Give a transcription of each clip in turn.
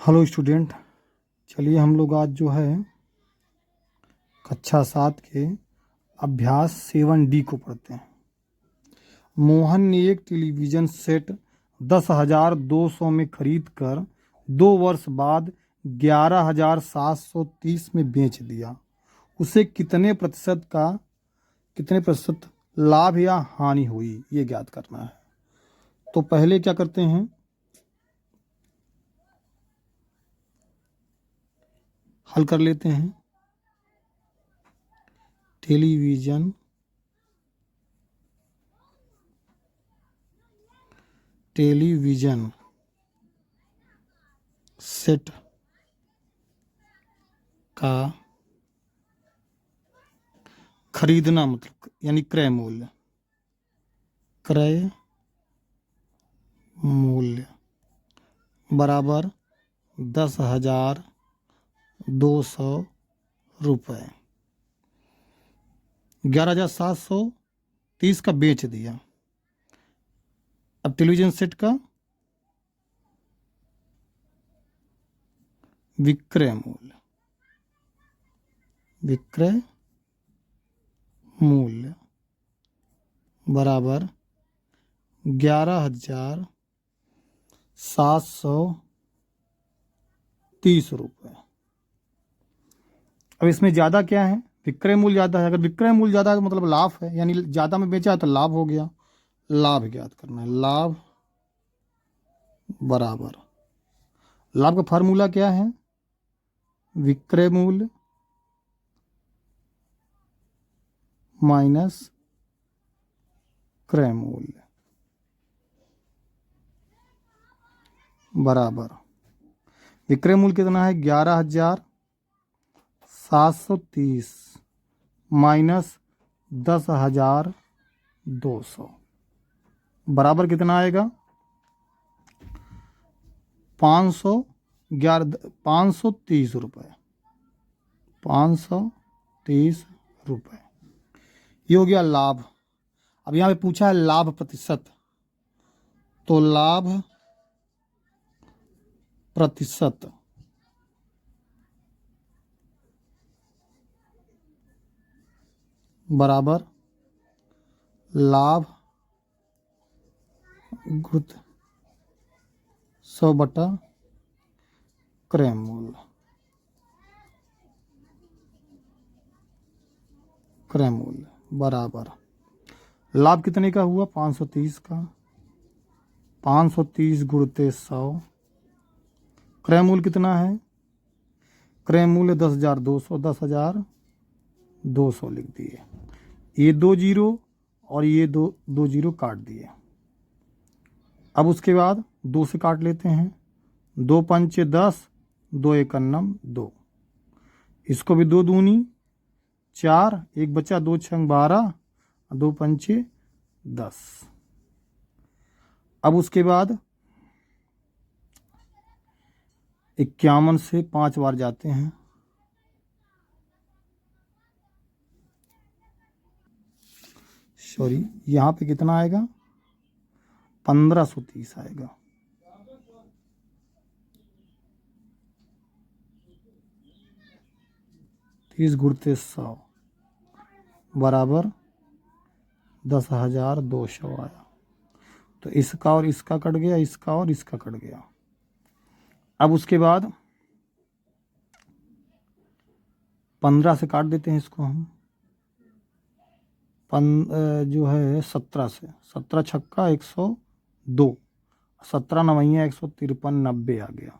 Hello student. चलिए हम लोग आज जो है कक्षा 7 के अभ्यास 7D को पढ़ते हैं। मोहन ने एक टेलीविज़न सेट 10,200 में खरीद कर 2 वर्ष बाद 11,730 में बेच दिया। उसे कितने प्रतिशत लाभ या हानि हुई, ये ज्ञात करना है। तो पहले क्या करते हैं, हल कर लेते हैं। टेलीविज़न सेट का खरीदना मतलब यानी क्रय मूल्य बराबर 10,200 रुपये। 11,730 का बेच दिया। अब टेलीविज़न सेट का विक्रय मूल्य बराबर 11,730 रुपये। अब इसमें ज़्यादा क्या है, विक्रय मूल्य ज़्यादा है। अगर विक्रय मूल्य ज़्यादा है तो मतलब लाभ है, यानी ज़्यादा में बेचा है तो लाभ हो गया। लाभ ज्ञात करना है। लाभ बराबर, लाभ का फार्मूला क्या है, विक्रय मूल्य माइनस क्रय मूल्य बराबर, विक्रय मूल्य कितना है 11,730 माइनस 10,200 बराबर कितना आएगा 530 रुपये। 530 रुपये ये हो गया लाभ। अब यहाँ पे पूछा है लाभ प्रतिशत, तो लाभ प्रतिशत बराबर लाभ गुणित 100 बटा क्रय मूल्य बराबर, लाभ कितने का हुआ 530 का, 530 गुणित 100, क्रय मूल्य कितना है, क्रय मूल्य 10,200, 10,200 लिख दिए। ये 2 जीरो और ये दो जीरो काट दिए। अब उसके बाद 2 से काट लेते हैं। 2 पंचे 10, 2 एक अन्नम 2, इसको भी 2 दूनी 4, एक बचा 2 छंग 12, 2 पंचे 10। अब उसके बाद 51 से 5 बार जाते हैं। सॉरी, यहाँ पे कितना आएगा 1530 आएगा। तीस गुणते 100 बराबर 10,200 आया। तो इसका और इसका कट गया, इसका और इसका कट गया। अब उसके बाद 15 से काट देते हैं इसको हम, जो है 17 से, 17 छक्का 102, 17 नवैया 153, 90 आ गया।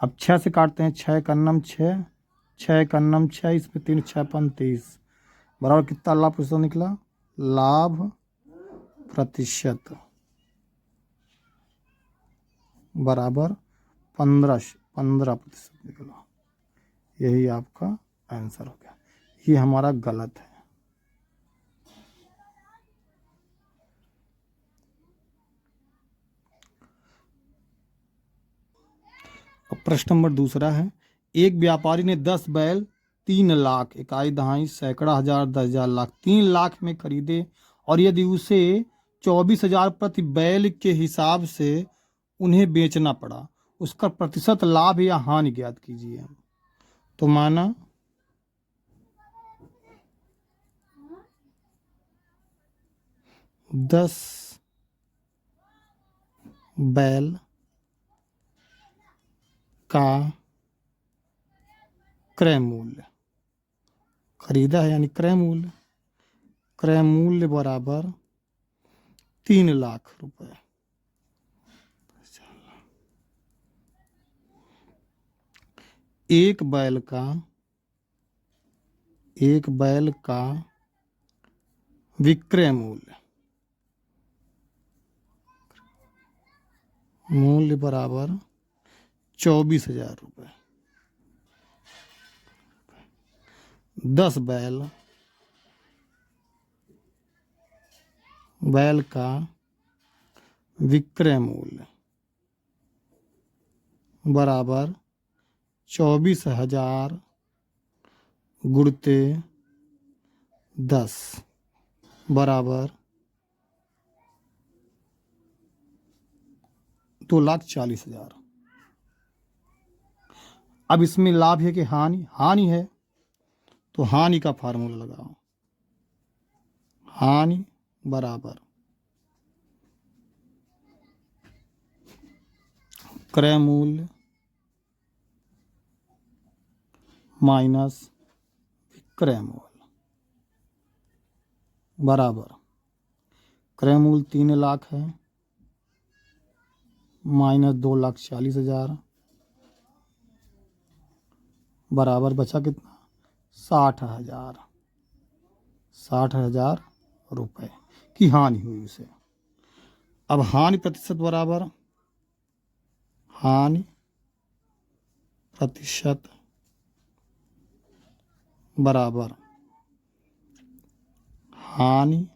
अब 6 से काटते हैं, 6 कन्नम 6, 6 कन्नम 6, इसमें 3 6 35 बराबर कितना लाभ प्रतिशत निकला, लाभ प्रतिशत बराबर 15% निकला। यही आपका आंसर हो गया। ये हमारा गलत है। अब प्रश्न नंबर दूसरा है, एक व्यापारी ने 10 बैल 3 लाख, इकाई दहाई सैकड़ा हजार 10,000 लाख 3 लाख में खरीदे, और यदि उसे 24,000 प्रति बैल के हिसाब से उन्हें बेचना पड़ा, उसका प्रतिशत लाभ या हानि ज्ञात कीजिए। तो माना 10 बैल का क्रय मूल्य खरीदा है, यानी क्रय मूल्य बराबर 3,00,000 रुपए। एक बैल का विक्रय मूल्य बराबर 24,000 रुपये। 10 बैल का विक्रय मूल्य बराबर 24,000 गुणित 10 बराबर 2,40,000। अब इसमें लाभ है कि हानि है, तो हानि का फार्मूला लगाओ। हानि बराबर क्रय मूल्य माइनस विक्रय मूल्य बराबर क्रय मूल्य 3,00,000 है माइनस 2,40,000 बराबर बचा कितना? 60,000 रुपए की हानि हुई उसे। अब हानि प्रतिशत बराबर हानि प्रतिशत बराबर हानि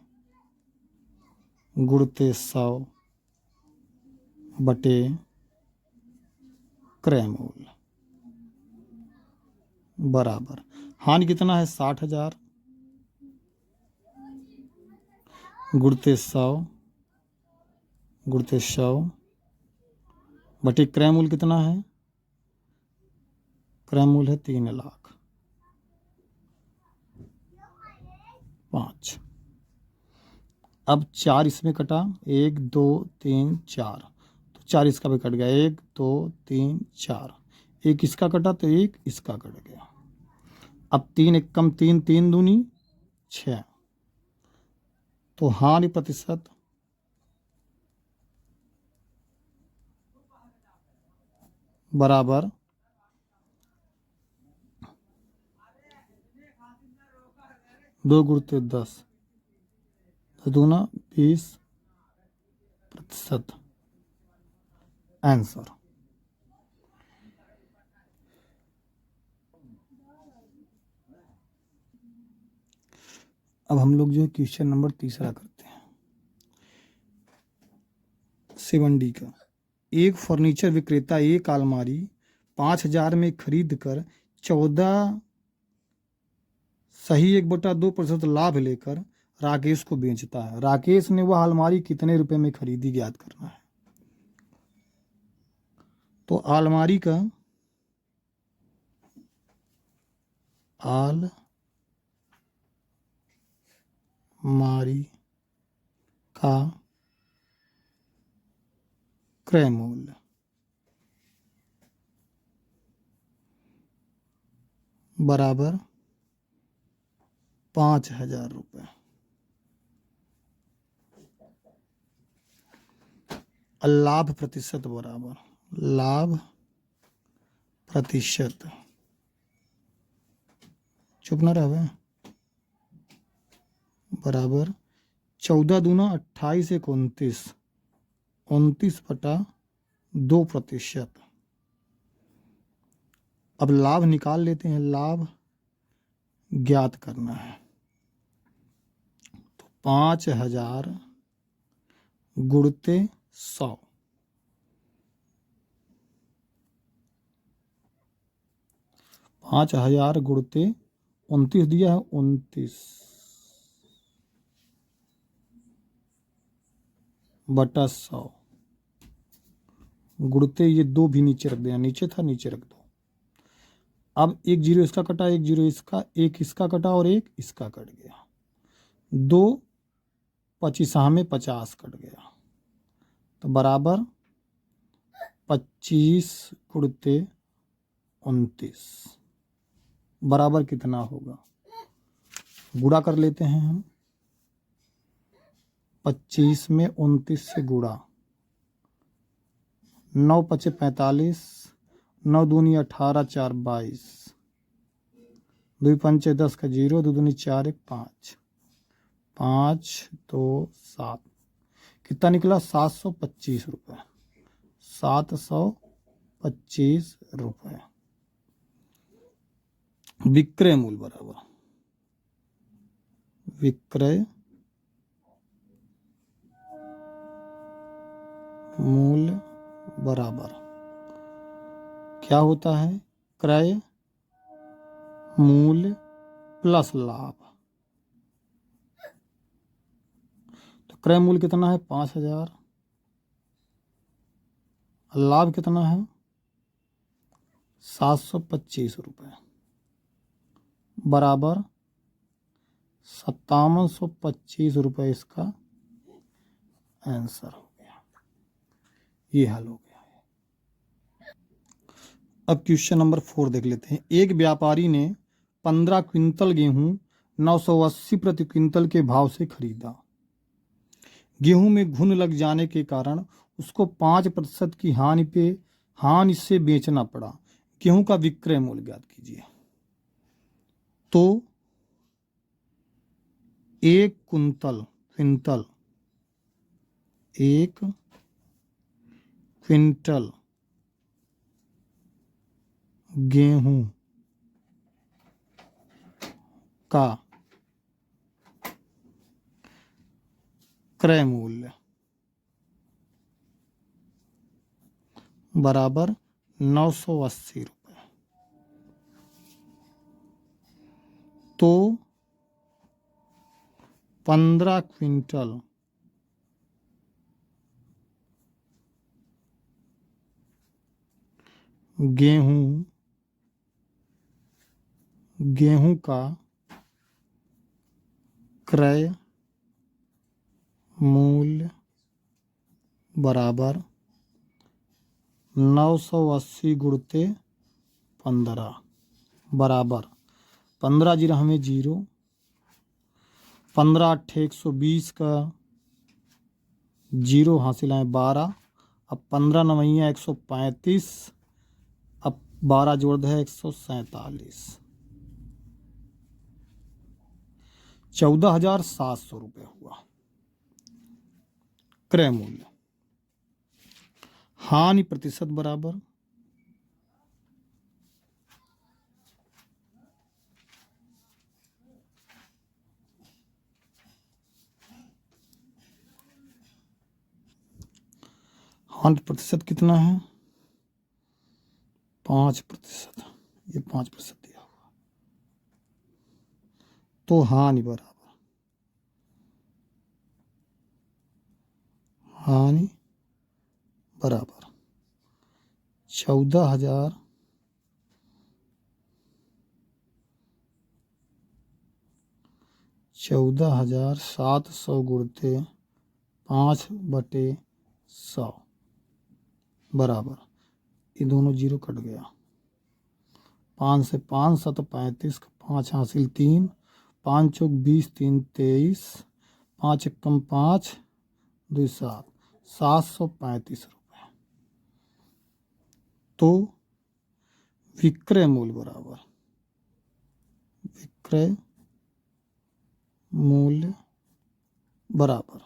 गुणित 100 बटे क्रय मूल्य बराबर हानि कितना है? 60,000 गुणित 100 बटे क्रय मूल्य कितना है? क्रय मूल्य है 3,05,000। अब 4 इसमें कटा, 1 2 3 4, तो 4 इसका भी कट गया, 1 2 3 4, एक इसका कटा तो एक इसका कट गया। अब 3 एक कम 3, 3 दूनी 6, तो हानि प्रतिशत बराबर 2 गुणित 10 दूना 20%। आंसर। अब हम लोग जो है क्वेश्चन नंबर 3 करते हैं 7D का। एक फर्नीचर विक्रेता एक अलमारी 5,000 में खरीद कर 14.2% लाभ लेकर राकेश को बेचता है। राकेश ने वह अलमारी कितने रुपए में खरीदी ज्ञात करना है। तो अलमारी का क्रय मूल्य बराबर 5,000 रुपये। लाभ प्रतिशत बराबर लाभ प्रतिशत चुप न रहे बराबर 14 दूना 28 एक 29/2%। अब लाभ निकाल लेते हैं, लाभ ज्ञात करना है। तो 5,000 गुणित 100 5,000 गुणित 29 दिया है 29/100 गुणते ये 2 भी नीचे रख देना, नीचे था नीचे रख दो। अब 1 जीरो इसका कटा, 1 जीरो इसका, 1 इसका कटा और 1 इसका कट गया। 2 25 में 50 कट गया, तो बराबर 25 गुणते 29 बराबर कितना होगा? गुणा कर लेते हैं हम। 25 में 29 से गुणा, 9 पचे 45, 9 दूनी 18, 4 22, 2 पंचे 10 का 0, 2 दूनी 4 1 5, 5 2 7, कितना निकला? 725 रुपये। 725 रुपये विक्रय मूल्य बराबर विक्रय मूल्य बराबर क्या होता है? क्रय मूल्य प्लस लाभ। तो क्रय मूल्य कितना है? 5000। लाभ कितना है? 725 रुपये बराबर 5725 रुपये इसका आंसर हो गया। ये हल हो गया है। अब क्वेश्चन नंबर 4 देख लेते हैं। एक व्यापारी ने 15 क्विंटल गेहूं 980 प्रति क्विंटल के भाव से खरीदा। गेहूं में घुन लग जाने के कारण उसको 5% की हानि से बेचना पड़ा। गेहूं का विक्रय मूल्य ज्ञात कीजिए। तो एक क्विंटल गेहूं का क्रय मूल्य बराबर 980 रुपये। तो 15 क्विंटल गेहूं का क्रय मूल्य बराबर 980 गुणते 15 बराबर 15 जीरो हमें 0, 15 8 120 का 0 हासिल है 12। अब 15 नवैया 135, अब 12 जोड़ दे 147, 14,700 रुपये हुआ क्रय मूल्य। हानि प्रतिशत बराबर हानि प्रतिशत कितना है? 5%। ये 5% दिया हुआ। तो हानि बराबर 14,700 गुणते 5/100 बराबर, ये दोनों 0 कट गया। 5 से 5 7 35, 5 हासिल 3, 5 चौक 20, 3 23, 5 एकम 5, 2 7, 735 रुपये। तो विक्रय मूल्य बराबर विक्रय मूल्य बराबर,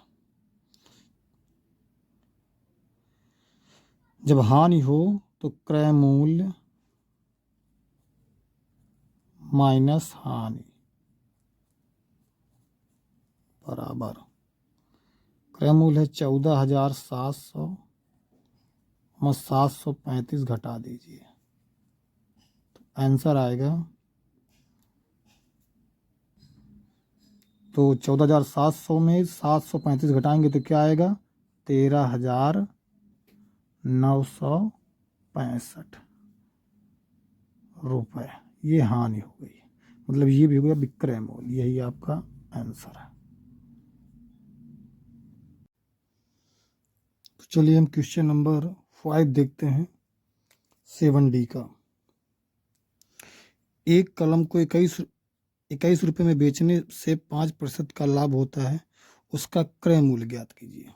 जब हानि हो तो क्रय मूल्य माइनस हानि बराबर, क्रय मूल्य है 14,700 में 735 घटा दीजिए, तो आंसर आएगा। तो 14,700 में 735 घटाएंगे तो क्या आएगा? 13,900 ₹965 ये हानि हो गई, मतलब ये भी हो गया विक्रय मूल्य। यही आपका आंसर है। तो चलिए हम क्वेश्चन नंबर 5 देखते हैं 7D का। एक कलम को 21 रुपये में बेचने से 5% का लाभ होता है, उसका क्रय मूल्य ज्ञात कीजिए।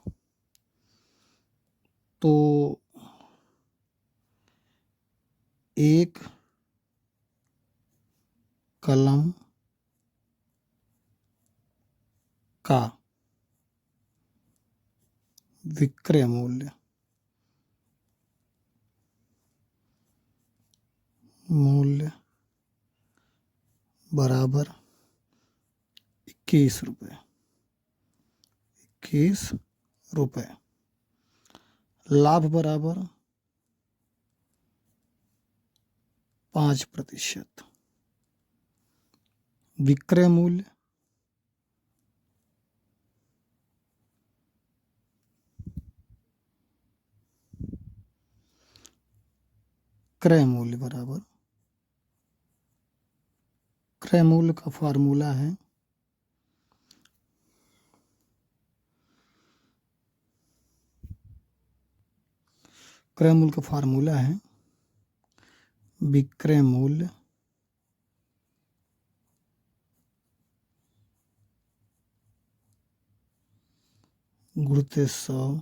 तो एक कलम का विक्रय मूल्य बराबर 21 रुपये। 21 रुपये। लाभ बराबर 5%। विक्रय मूल्य क्रय मूल्य बराबर, क्रय मूल्य का फार्मूला है विक्रय मूल्य गुणित 100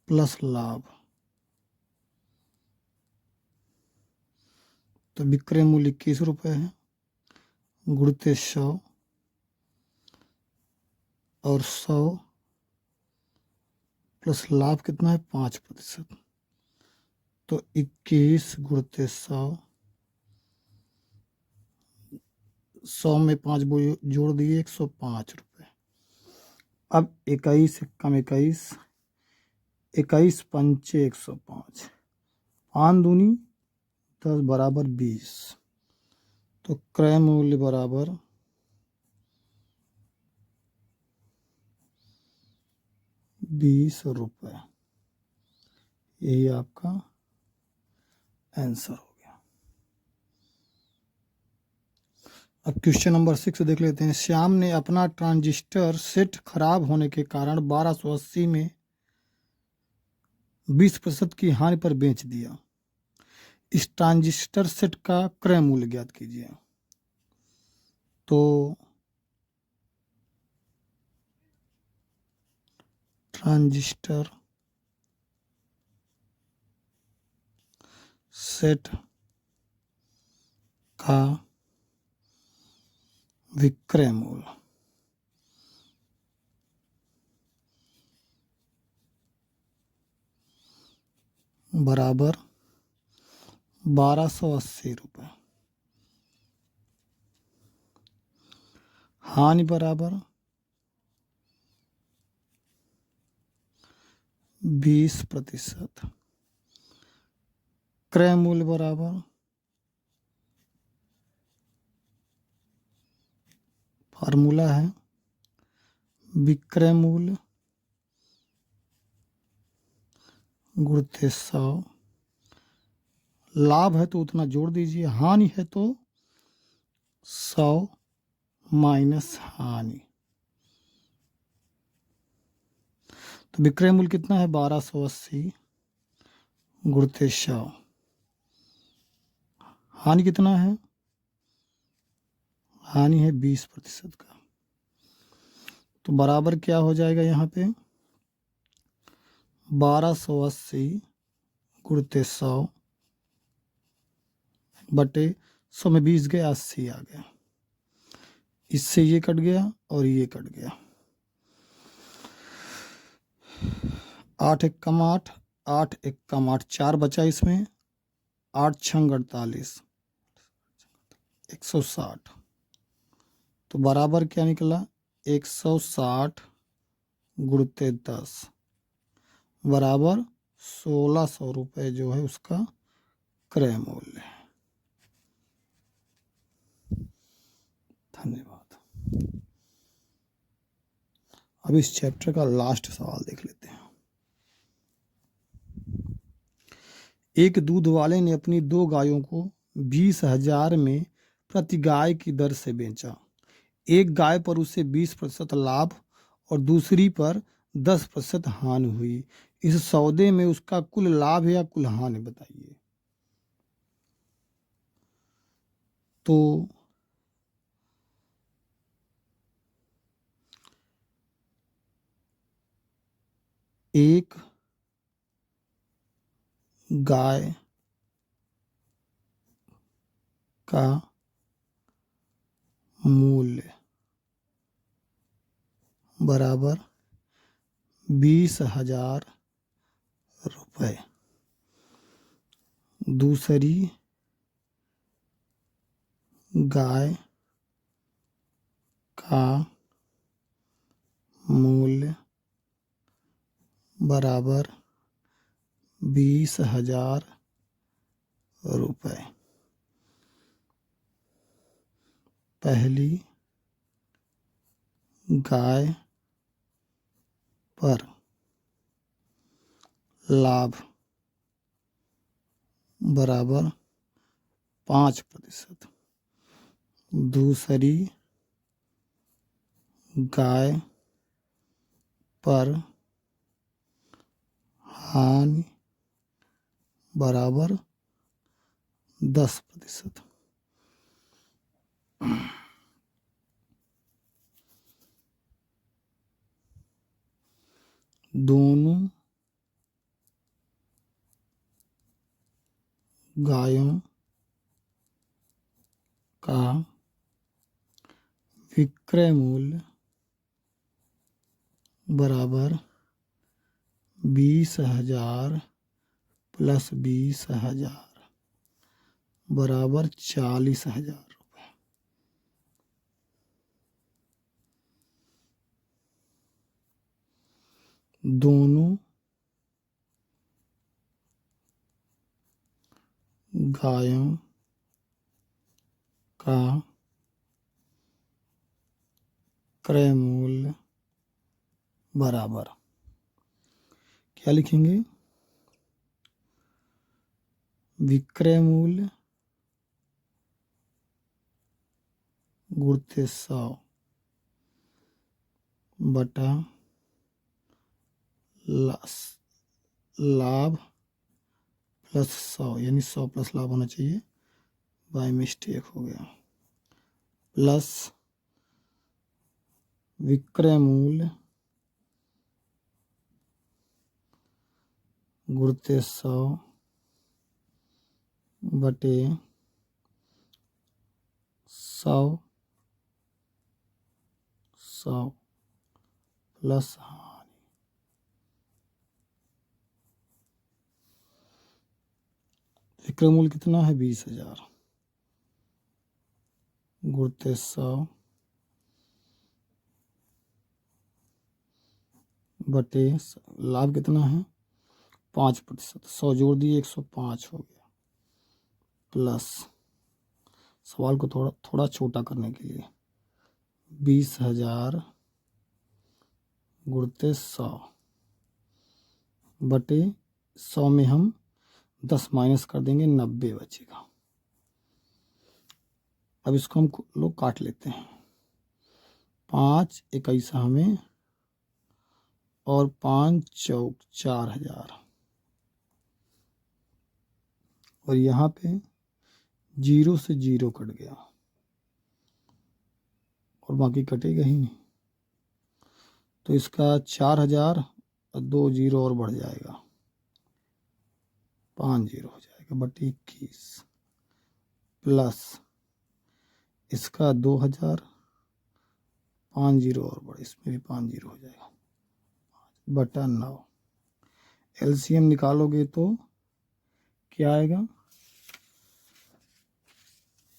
प्लस लाभ। तो विक्रय मूल्य 21 रुपये है, गुणित 100 और 100 प्लस लाभ कितना है 5%। तो 21 गुणित 100 में 5 जोड़ दिए 105 रुपये। अब 21 कम 21, 21 पंचे 105, 5 दूनी 10 बराबर 20। तो क्रय मूल्य बराबर 20 रुपये। यही आपका आंसर हो गया। अब क्वेश्चन नंबर 6 देख लेते हैं। श्याम ने अपना ट्रांजिस्टर सेट खराब होने के कारण 1280 में 20% की हानि पर बेच दिया। इस ट्रांजिस्टर सेट का क्रय मूल्य ज्ञात कीजिए। तो ट्रांजिस्टर सेट का विक्रय मूल्य बराबर 1280 रुपये। हानि बराबर 20%। क्रय मूल्य बराबर फार्मूला है विक्रय मूल्य गुणित 100। लाभ है तो उतना जोड़ दीजिए, हानि है तो 100 माइनस हानि। तो विक्रय मूल्य कितना है 1280 गुणित 100। हानि कितना है, हानि है 20% का। तो बराबर क्या हो जाएगा यहाँ पे 1280 गुणित 100 बटे 100 में 20 गया 80 आ गया। इससे ये कट गया और ये कट गया। 8 एक कम 8, 8 एक कम 8, 4 बचा इसमें। 8 छंग 48, 160। तो बराबर क्या निकला 160 गुणित 10 बराबर 1600 रुपये जो है उसका क्रय मूल्य है। धन्यवाद। अब इस चैप्टर का लास्ट सवाल देख लेते हैं। एक दूध वाले ने अपनी 2 गायों को 20,000 में प्रति गाय की दर से बेचा। एक गाय पर उसे 20% लाभ और दूसरी पर 10% हानि हुई। इस सौदे में उसका कुल लाभ या कुल हानि बताइए। तो एक गाय का मूल्य बराबर 20,000 रुपये। दूसरी गाय का मूल्य बराबर 20,000 रुपये। पहली गाय पर लाभ बराबर 5%। दूसरी गाय पर हानि बराबर 10%। दोनों गायों का विक्रय मूल्य बराबर 20,000 प्लस 20,000 बराबर 40,000 रुपये। दोनों गायों का क्रय मूल्य बराबर क्या लिखेंगे? विक्रय मूल्य गुणित 100 बटा लाभ प्लस 100, यानी 100 प्लस लाभ होना चाहिए, बाय मिस्टेक हो गया, प्लस विक्रय मूल्य गुणित 100 बटे 100 प्लस हानि। विक्रय मूल्य कितना है? 20,000 गुणित 100 बटे लाभ कितना है? 5%। 100 जोड़ दिए 105 हो गया, प्लस सवाल को थोड़ा छोटा करने के लिए 20,000 गुणित 100 बटे 100 में हम 10 माइनस कर देंगे, 90 बचेगा। अब इसको हम लोग काट लेते हैं। 5 21 हमें और 5 चौक 4,000 और यहाँ पे 0 से 0 कट गया और बाकी कटेगा ही नहीं, तो इसका 4,000 और 2 0 और बढ़ जाएगा, 5 0 हो जाएगा बटे 21 प्लस इसका 2,000, 5 0 और बढ़े, इसमें भी 5 0 हो जाएगा बटा 9। एलसीएम निकालोगे तो क्या आएगा?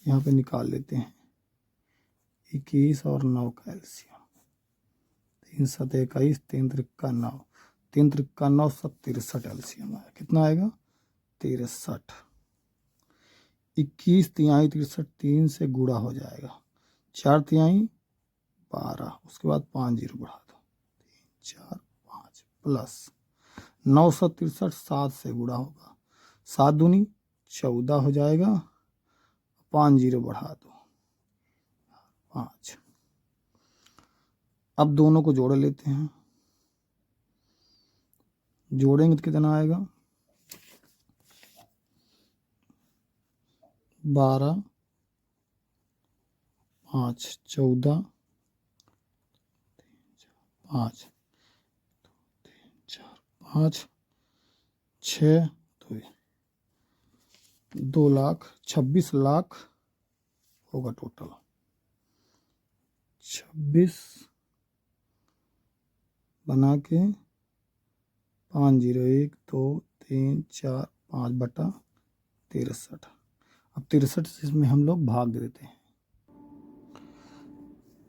यहाँ पे निकाल लेते हैं 21 और 9 का एलसीएम, 3 7 21, 3 3 9, 3 3 9 सब 63 एलसीएम आया। कितना आएगा? 63। 21 तिहाई 63 3 से गुणा हो जाएगा, 4 तिहाई 12, उसके बाद 5 जीरो बढ़ा दो, 3 4 5 प्लस 963 7 से गुणा होगा, 7 दूनी 14 हो जाएगा, 5 जीरो बढ़ा दो 5। अब दोनों को जोड़ लेते हैं, जोड़ेंगे तो कितना आएगा 12 5 14 5 3 4 5 6 2 लाख 26 लाख होगा टोटल। 26 बना के 5 0 1 2 3 4 5 बटा 63। अब 63 से इसमें हम लोग भाग देते हैं।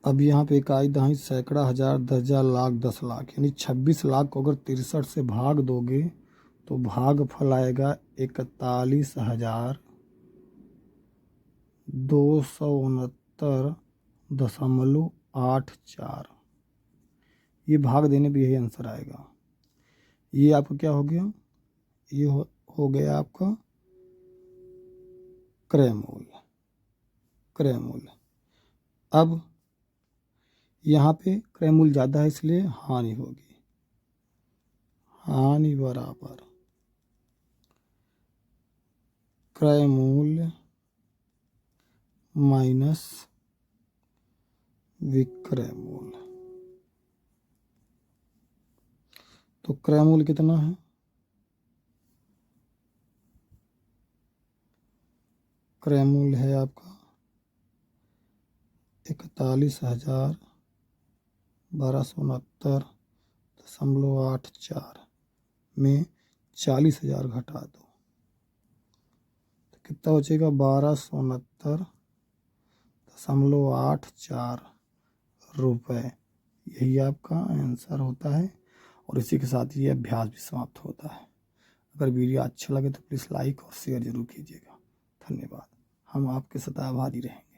अब यहाँ पे इकाई दहाई सैकड़ा हजार 10,000 लाख 10 लाख यानी 26 लाख को अगर 63 से भाग दोगे तो भागफल आएगा 41,269.84। ये भाग देने पे यही आंसर आएगा। ये आपका क्या हो गया, ये हो गया आपका क्रय मूल्य। क्रय मूल्य अब यहाँ पे क्रय मूल्य ज़्यादा है इसलिए हानि होगी। हानि बराबर क्रय मूल्य माइनस विक्रय मूल्य। तो क्रय मूल्य कितना है, क्रय मूल्य है आपका 41,1269.84 में 40,000 घटा दो तो कितना बचेगा 1269.84 रुपये। यही आपका आंसर होता है और इसी के साथ ये अभ्यास भी समाप्त होता है। अगर वीडियो अच्छा लगे तो प्लीज़ लाइक और शेयर जरूर कीजिएगा। धन्यवाद। हम आपके सदा आभारी रहेंगे।